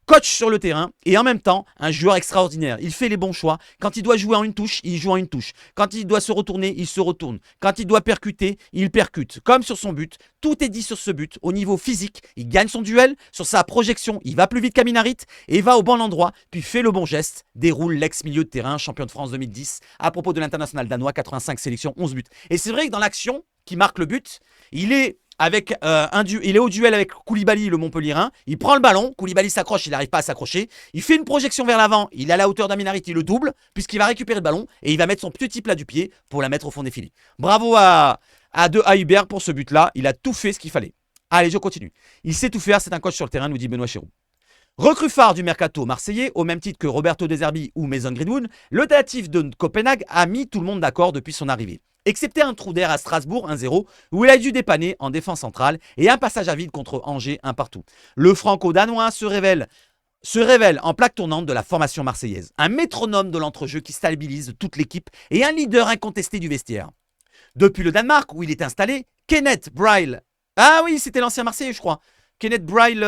Speaker 1: coach sur le terrain et en même temps un joueur extraordinaire. Il fait les bons choix. Quand il doit jouer en une touche, il joue en une touche. Quand il doit se retourner, il se retourne. Quand il doit percuter, il percute. Comme sur son but, tout est dit sur ce but. Au niveau physique, il gagne son duel. Sur sa projection, il va plus vite qu'Aminarit et va au bon endroit, puis fait le bon geste. Déroule l'ex-milieu de terrain, champion de France 2010, à propos de l'international danois, 85 sélections, 11 buts. Et c'est vrai que dans l'action qui marque le but, il est il est au duel avec Koulibaly, le Montpellierin. Il prend le ballon. Koulibaly s'accroche, il n'arrive pas à s'accrocher. Il fait une projection vers l'avant. Il est à la hauteur d'Aminarit, il le double, puisqu'il va récupérer le ballon et il va mettre son petit plat du pied pour la mettre au fond des filets. Bravo à Højbjerg pour ce but-là. Il a tout fait ce qu'il fallait. Allez, je continue. Il sait tout faire, c'est un coach sur le terrain, nous dit Benoît Chéroux. Recrue phare du mercato marseillais, au même titre que Roberto De Zerbi ou Mason Greenwood, le natif de Copenhague a mis tout le monde d'accord depuis son arrivée. Excepté un trou d'air à Strasbourg, 1-0, où il a dû dépanner en défense centrale et un passage à vide contre Angers, 1 partout. Le franco-danois se révèle en plaque tournante de la formation marseillaise. Un métronome de l'entrejeu qui stabilise toute l'équipe et un leader incontesté du vestiaire. Depuis le Danemark, où il est installé, Kenneth Brile. Ah oui, c'était l'ancien Marseillais, je crois. Kenneth Brile,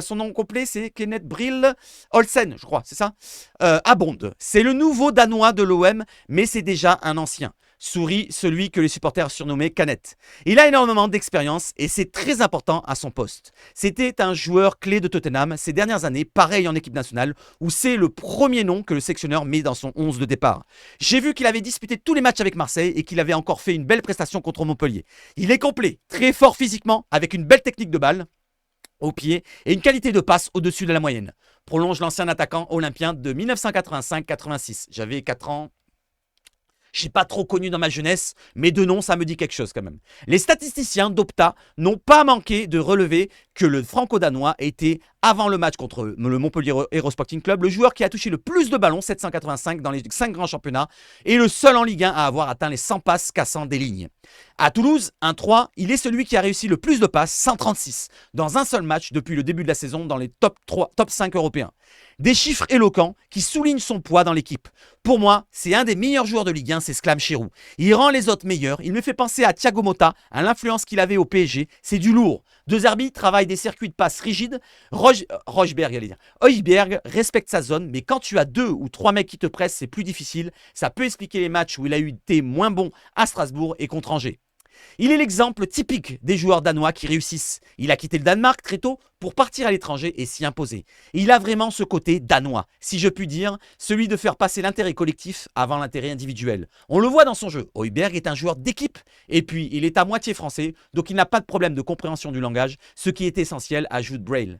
Speaker 1: son nom complet, c'est Kenneth Brile Olsen, je crois, c'est ça, abonde. C'est le nouveau Danois de l'OM, mais c'est déjà un ancien. Sourit celui que les supporters surnommaient Canette. Il a énormément d'expérience et c'est très important à son poste. C'était un joueur clé de Tottenham ces dernières années, pareil en équipe nationale, où c'est le premier nom que le sélectionneur met dans son 11 de départ. J'ai vu qu'il avait disputé tous les matchs avec Marseille et qu'il avait encore fait une belle prestation contre Montpellier. Il est complet, très fort physiquement, avec une belle technique de balle au pied et une qualité de passe au-dessus de la moyenne. Prolonge l'ancien attaquant olympien de 1985-86. J'avais 4 ans. j'ai pas trop connu dans ma jeunesse, mais de nom, ça me dit quelque chose quand même. Les statisticiens d'Opta n'ont pas manqué de relever que le franco-danois était, avant le match contre le Montpellier Hero Sporting Club, le joueur qui a touché le plus de ballons, 785 dans les 5 grands championnats, et le seul en Ligue 1 à avoir atteint les 100 passes cassant des lignes. À Toulouse, 1-3, il est celui qui a réussi le plus de passes, 136, dans un seul match depuis le début de la saison dans les top 5 européens. Des chiffres éloquents qui soulignent son poids dans l'équipe. Pour moi, c'est un des meilleurs joueurs de Ligue 1, c'est Sclam Chirou. Il rend les autres meilleurs, il me fait penser à Thiago Motta, à l'influence qu'il avait au PSG, c'est du lourd. De Zerbi travaille des circuits de passe rigides. Højbjerg respecte sa zone, mais quand tu as 2 ou 3 mecs qui te pressent, c'est plus difficile. Ça peut expliquer les matchs où il a été moins bon à Strasbourg et contre Angers. Il est l'exemple typique des joueurs danois qui réussissent. Il a quitté le Danemark très tôt pour partir à l'étranger et s'y imposer. Il a vraiment ce côté danois, si je puis dire, celui de faire passer l'intérêt collectif avant l'intérêt individuel. On le voit dans son jeu. Højbjerg est un joueur d'équipe et puis il est à moitié français, donc il n'a pas de problème de compréhension du langage, ce qui est essentiel, ajoute Braille.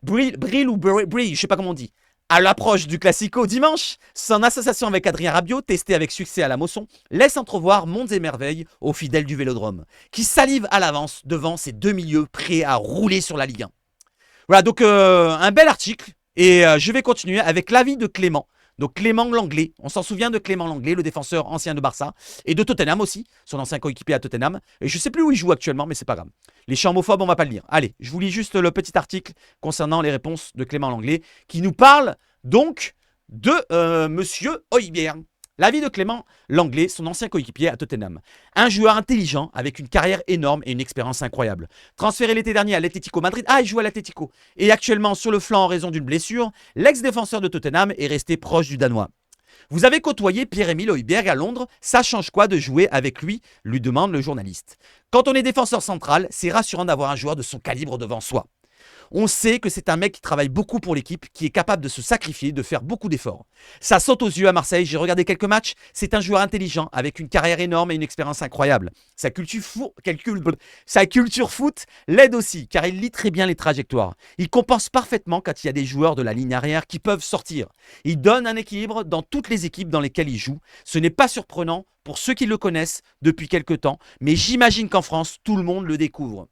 Speaker 1: Brill ou Brill, je ne sais pas comment on dit. À l'approche du Classico dimanche, son association avec Adrien Rabiot, testée avec succès à la Mosson, laisse entrevoir mondes et merveilles aux fidèles du Vélodrome, qui salivent à l'avance devant ces deux milieux prêts à rouler sur la Ligue 1. Voilà, donc un bel article, et je vais continuer avec l'avis de Clément. Donc Clément Langlais, on s'en souvient de Clément Langlais, le défenseur ancien de Barça, et de Tottenham aussi, son ancien coéquipier à Tottenham. Et je ne sais plus où il joue actuellement, mais c'est pas grave. Les chants homophobes, on va pas le lire. Allez, je vous lis juste le petit article concernant les réponses de Clément Langlais, qui nous parle donc de Monsieur Højbjerg. L'avis de Clément Langlais, son ancien coéquipier à Tottenham. Un joueur intelligent avec une carrière énorme et une expérience incroyable. Transféré l'été dernier à l'Atlético Madrid. Ah, il joue à l'Atlético. Et actuellement sur le flanc en raison d'une blessure, l'ex-défenseur de Tottenham est resté proche du Danois. Vous avez côtoyé Pierre-Emile Højbjerg à Londres, ça change quoi de jouer avec lui demande le journaliste. Quand on est défenseur central, c'est rassurant d'avoir un joueur de son calibre devant soi. On sait que c'est un mec qui travaille beaucoup pour l'équipe, qui est capable de se sacrifier, de faire beaucoup d'efforts. Ça saute aux yeux à Marseille, j'ai regardé quelques matchs, c'est un joueur intelligent, avec une carrière énorme et une expérience incroyable. Sa culture foot l'aide aussi, car il lit très bien les trajectoires. Il compense parfaitement quand il y a des joueurs de la ligne arrière qui peuvent sortir. Il donne un équilibre dans toutes les équipes dans lesquelles il joue. Ce n'est pas surprenant pour ceux qui le connaissent depuis quelques temps, mais j'imagine qu'en France, tout le monde le découvre.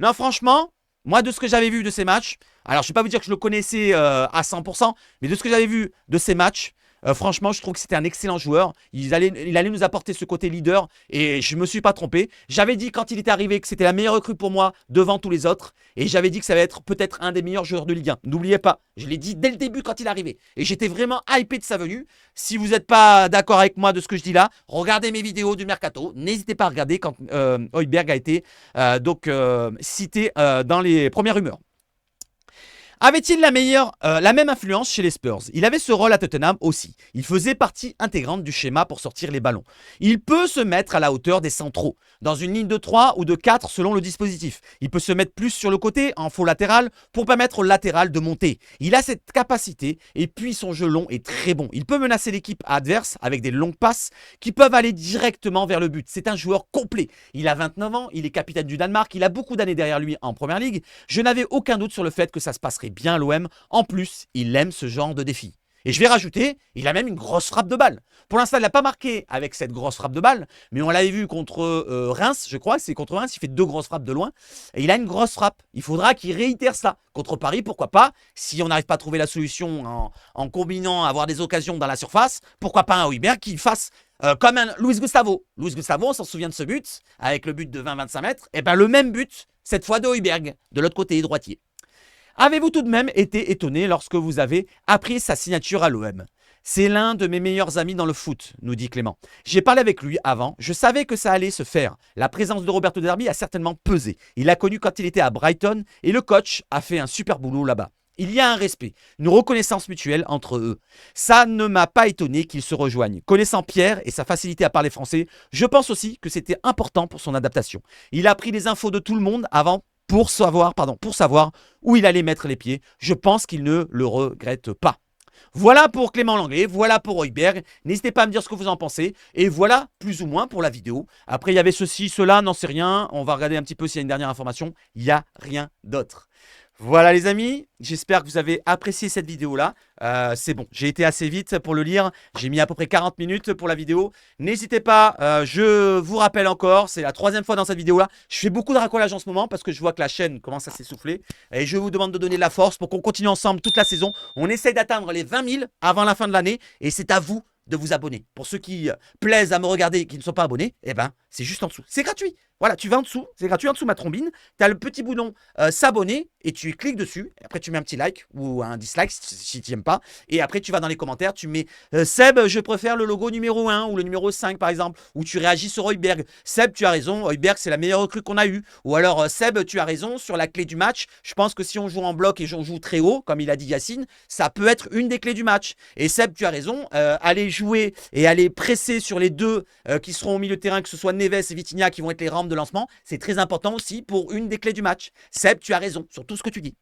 Speaker 1: Non, franchement, moi, de ce que j'avais vu de ces matchs, alors je ne vais pas vous dire que je le connaissais à 100%, mais de ce que j'avais vu de ces matchs, franchement, je trouve que c'était un excellent joueur. Il allait nous apporter ce côté leader et je ne me suis pas trompé. J'avais dit quand il était arrivé que c'était la meilleure recrue pour moi devant tous les autres et j'avais dit que ça allait être peut-être un des meilleurs joueurs de Ligue 1. N'oubliez pas, je l'ai dit dès le début quand il est arrivé et j'étais vraiment hypé de sa venue. Si vous n'êtes pas d'accord avec moi de ce que je dis là, regardez mes vidéos du Mercato. N'hésitez pas à regarder quand Højbjerg a été cité dans les premières rumeurs. Avait-il la même influence chez les Spurs? Il avait ce rôle à Tottenham aussi. Il faisait partie intégrante du schéma pour sortir les ballons. Il peut se mettre à la hauteur des centraux, dans une ligne de 3 ou de 4 selon le dispositif. Il peut se mettre plus sur le côté, en faux latéral, pour permettre au latéral de monter. Il a cette capacité et puis son jeu long est très bon. Il peut menacer l'équipe adverse avec des longues passes qui peuvent aller directement vers le but. C'est un joueur complet. Il a 29 ans, il est capitaine du Danemark, il a beaucoup d'années derrière lui en Première Ligue. Je n'avais aucun doute sur le fait que ça se passerait bien à l'OM. En plus, il aime ce genre de défi. Et je vais rajouter, il a même une grosse frappe de balle. Pour l'instant, il n'a pas marqué avec cette grosse frappe de balle, mais on l'avait vu contre Reims, je crois, c'est contre Reims, il fait 2 grosses frappes de loin, et il a une grosse frappe. Il faudra qu'il réitère ça. Contre Paris, pourquoi pas, si on n'arrive pas à trouver la solution en combinant, avoir des occasions dans la surface, pourquoi pas un Højbjerg qui fasse comme un Luis Gustavo. Luis Gustavo, on s'en souvient de ce but, avec le but de 20-25 mètres, et bien le même but, cette fois de Højbjerg, de l'autre côté, droitier. Avez-vous tout de même été étonné lorsque vous avez appris sa signature à l'OM? C'est l'un de mes meilleurs amis dans le foot, nous dit Clément. J'ai parlé avec lui avant, je savais que ça allait se faire. La présence de Roberto De Zerbi a certainement pesé. Il l'a connu quand il était à Brighton et le coach a fait un super boulot là-bas. Il y a un respect, une reconnaissance mutuelle entre eux. Ça ne m'a pas étonné qu'ils se rejoignent. Connaissant Pierre et sa facilité à parler français, je pense aussi que c'était important pour son adaptation. Il a pris les infos de tout le monde avant pour savoir où il allait mettre les pieds. Je pense qu'il ne le regrette pas. Voilà pour Clément Langlais, voilà pour Højbjerg. N'hésitez pas à me dire ce que vous en pensez. Et voilà plus ou moins pour la vidéo. Après, il y avait ceci, cela, n'en sais rien. On va regarder un petit peu s'il y a une dernière information. Il n'y a rien d'autre. Voilà les amis, j'espère que vous avez apprécié cette vidéo-là. C'est bon, j'ai été assez vite pour le lire. J'ai mis à peu près 40 minutes pour la vidéo. N'hésitez pas, je vous rappelle encore, c'est la 3e fois dans cette vidéo-là. Je fais beaucoup de racolage en ce moment parce que je vois que la chaîne commence à s'essouffler. Et je vous demande de donner de la force pour qu'on continue ensemble toute la saison. On essaye d'atteindre les 20 000 avant la fin de l'année et c'est à vous de vous abonner. Pour ceux qui plaisent à me regarder et qui ne sont pas abonnés, eh ben, c'est juste en dessous. C'est gratuit. Voilà, tu vas en dessous, c'est gratuit en dessous de ma trombine. Tu as le petit bouton s'abonner et tu cliques dessus. Et après, tu mets un petit like ou un dislike si tu n'aimes pas. Et après, tu vas dans les commentaires, tu mets Seb, je préfère le logo numéro 1 ou le numéro 5 par exemple. Ou tu réagis sur Højbjerg. Seb, tu as raison, Højbjerg, c'est la meilleure recrue qu'on a eue. Ou alors, Seb, tu as raison sur la clé du match. Je pense que si on joue en bloc et on joue très haut, comme il a dit Yacine, ça peut être une des clés du match. Et Seb, tu as raison, aller jouer et aller presser sur les deux qui seront au milieu de terrain, que ce soit Neves et Vitinha qui vont être les rampes de lancement, c'est très important aussi pour une des clés du match. Seb, tu as raison sur tout ce que tu dis.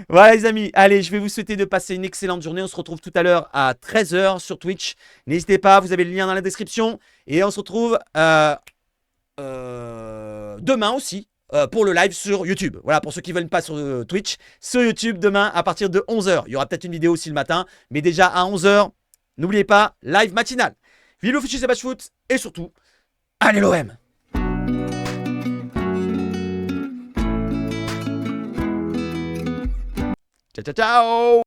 Speaker 1: Voilà les amis, allez, je vais vous souhaiter de passer une excellente journée. On se retrouve tout à l'heure à 13 h sur Twitch. N'hésitez pas, vous avez le lien dans la description. Et on se retrouve demain aussi pour le live sur YouTube. Voilà, pour ceux qui ne veulent pas sur Twitch, sur YouTube demain à partir de 11 h. Il y aura peut-être une vidéo aussi le matin, mais déjà à 11 h, n'oubliez pas, live matinal. Vive le Fichu Sebastian Foot et surtout, allez l'OM! Ciao, ciao, ciao!